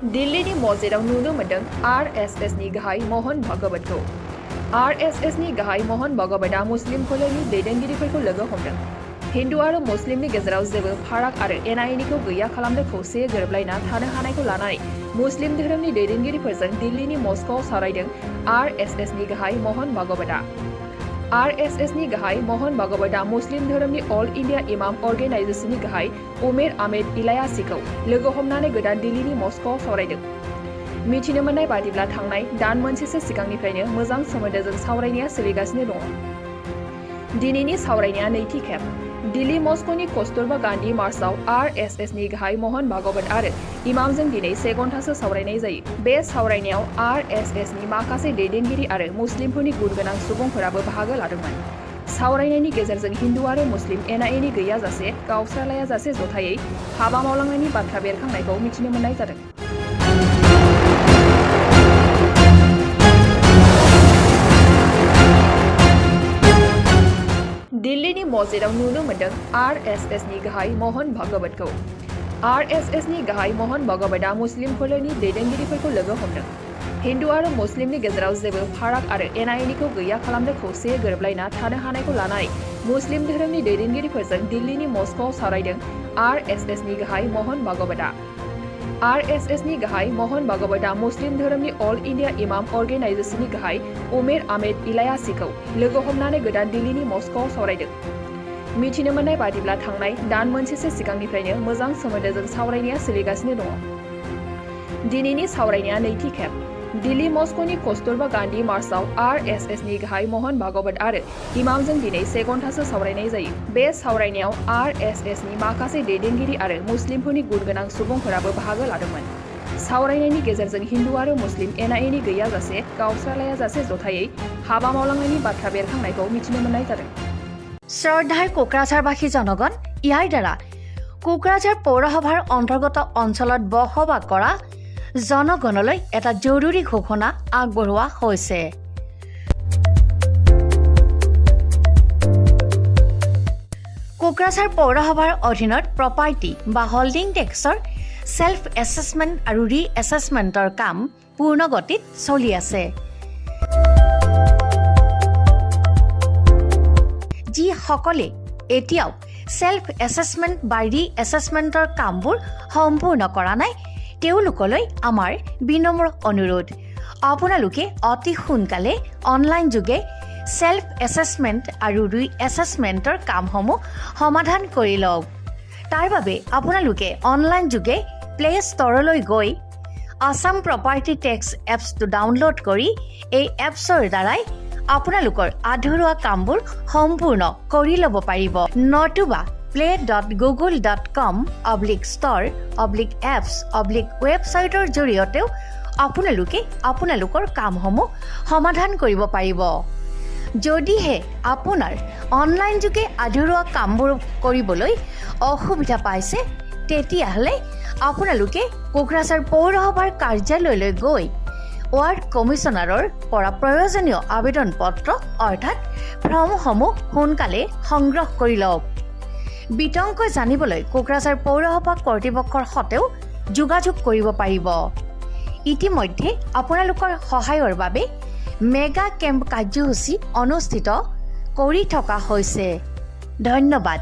दिल्लीनि मस्जिदाव नुनो मोन्दों आरएसएसनि गाहाय महन भागवतखौ। आरएसएसनि गाहाय महन भागवतआ मुस्लिम फोलेरनि दैदेनगिरिफोरखौ लोगो हमदों। हिन्दु आरो मुस्लिमनि गेजेराव जेबो फाराग आरो एना-एनिखौ गैया खालामनो खौसेयै गोरोबलायना थानो हानायखौ लानानै मुस्लिम धोरोमनि दैदेनगिरिफोरजों दिल्लीनि मस्क'आव सावरायदों आरएसएसनि गाहाय महन भागवतआ। आरएसएसनि गाहाय महन भागवतआ मुस्लिम धोरोमनि अल इंडिया इमाम अर्गेनाइजेशननि गाहाय उमेर आहमेद इलायासीखौ लोगो हमनानै गोदान दिल्लीनि मस्क'आव सावरायदों। मिथिनो मोननाय बादिब्ला थांनाय दान मोनसेसो सिगांनिफ्रायनो मोजां सोमोन्दोजों सावरायनाया सोलिगासिनो दङ। दिनैनि सावरायनाया नैथि खेब। दिल्ली मस्क'नि कस्तुरबा गांधी मार्चआव आरएसएसनि गाहाय महन भागवत आरो इमामजों दिनै 1 घन्टासो सावरायनाय जायो। बे सावरायनायाव आरएसएसनि माखासे दैदेनगिरि आरो मुस्लिमफोरनि गुनगोनां सुबुंफोराबो बाहागो लादोंमोन। सावरायनायनि गेजेरजों हिन्दु आरो मुस्लिम एना-एनि गैयाजासे गावस्रालायाजासे जथायै हाबा मावलांनायनि बाथ्रा बेरखांनायखौ मिथिनो मोननाय जादों। दिल्लीनि मस्जिदाव नुनो मोन्दों आरएसएसनि गाहाय महन भागवतखौ। आरएसएसनि गाहाय महन भागवतआ मुस्लिम फोलेरनि दैदेनगिरिफोरखौ लोगो हमदों। हिन्दु आरो मुस्लिमनि गेजेराव जेबो फाराग आरो एना-एनिखौ गैया खालामनो खौसेयै गोरोबलायना थानो हानायखौ लानानै मुस्लिम धोरोमनि दैदेनगिरिफोरजों दिल्लीनि मस्क'आव सावरायदों आरएसएसनि गाहाय महन भागवतआ। आरएसएसनि गाहाय महन भागवतआ मुस्लिम धोरोमनि अल इंडिया इमाम अर्गेनाइजेशननि गाहाय उमेर आहमेद इलायासीखौ लोगो हमनानै गोदान दिल्लीनि मस्क'आव सावरायदों। मिथिनो मोननाय बादिब्ला थांनाय दान मोनसेसो सिगांनिफ्रायनो मोजां सोमोन्दोजों सावरायनाया सोलिगासिनो दङ। दिनैनि सावरायनाया नैथि खेब। दिल्ली मस्क'नि कस्तुरबा गांधी मार्चआव आरएसएसनि गाहाय महन भागवत आरो इमामजों दिनै 1 घन्टासो सावरायनाय जायो। बे सावरायनायाव आरएसएसनि माखासे दैदेनगिरि आरो मुस्लिमफोरनि गुनगोनां सुबुंफोराबो बाहागो लादोंमोन। सावरायनायनि गेजेरजों हिन्दु आरो मुस्लिम एना-एनि गैयाजासे गावस्रालायाजासे जथायै हाबा मावलांनायनि बाथ्रा बेरखांनायखौ मिथिनो मोननाय जादों। শ্ৰদ্ধাৰ কোকৰাঝাৰবাসী জনগণ, ইয়াৰ দ্বাৰা কোকৰাঝাৰ পৌৰসভাৰ অন্তৰ্গত অঞ্চলত বসবাস কৰা জনগণলৈ এটা জৰুৰী ঘোষণা আগবঢ়োৱা হৈছে। কোকৰাঝাৰ পৌৰসভাৰ অধীনত প্ৰপাৰ্টি বা হোল্ডিং টেক্সৰ সেল্ফ এছেছমেণ্ট আৰু ৰি এছেছমেণ্টৰ কাম পূৰ্ণ গতিত চলি আছে। যিসকলে এতিয়াও সেল্ফ এছেছমেণ্ট বা ৰি এছেছমেণ্টৰ কামবোৰ সম্পূৰ্ণ কৰা নাই তেওঁলোকলৈ আমাৰ বিনম্ৰ অনুৰোধ, আপোনালোকে অতি সোনকালে অনলাইন যোগে সেল্ফ এছেছমেণ্ট আৰু ৰি এছেছমেণ্টৰ কামসমূহ সমাধান কৰি লওক। তাৰ বাবে আপোনালোকে অনলাইন যোগে প্লে ষ্ট'ৰলৈ গৈ আছাম প্ৰপাৰ্টি টেক্স এপছটো ডাউনলোড কৰি এই এপছৰ দ্বাৰাই আপোনালোকৰ আধৰুৱা কামবোৰ সম্পূৰ্ণ কৰি ল'ব পাৰিব। নতুবা play.google.com/store/apps/ৱেবছাইটৰ জৰিয়তেও আপোনালোকে আপোনালোকৰ কামসমূহ সমাধান কৰিব পাৰিব। যদিহে আপোনাৰ অনলাইন যোগে আধৰুৱা কামবোৰ কৰিবলৈ অসুবিধা পাইছে তেতিয়াহ'লে আপোনালোকে কোকৰাঝাৰ পৌৰসভাৰ কাৰ্যালয়লৈ গৈ ৱাৰ্ড কমিছনাৰৰ পৰা প্ৰয়োজনীয় আবেদন পত্ৰ অৰ্থাৎ ফৰ্মসমূহ সোনকালে সংগ্ৰহ কৰি লওক। বিতংকৈ জানিবলৈ কোকৰাঝাৰ পৌৰসভা কৰ্তৃপক্ষৰ সৈতেও যোগাযোগ কৰিব পাৰিব। ইতিমধ্যে আপোনালোকৰ সহায়ৰ বাবে মেগা কেম্প কাৰ্যসূচী অনুষ্ঠিত কৰি থকা হৈছে। ধন্যবাদ।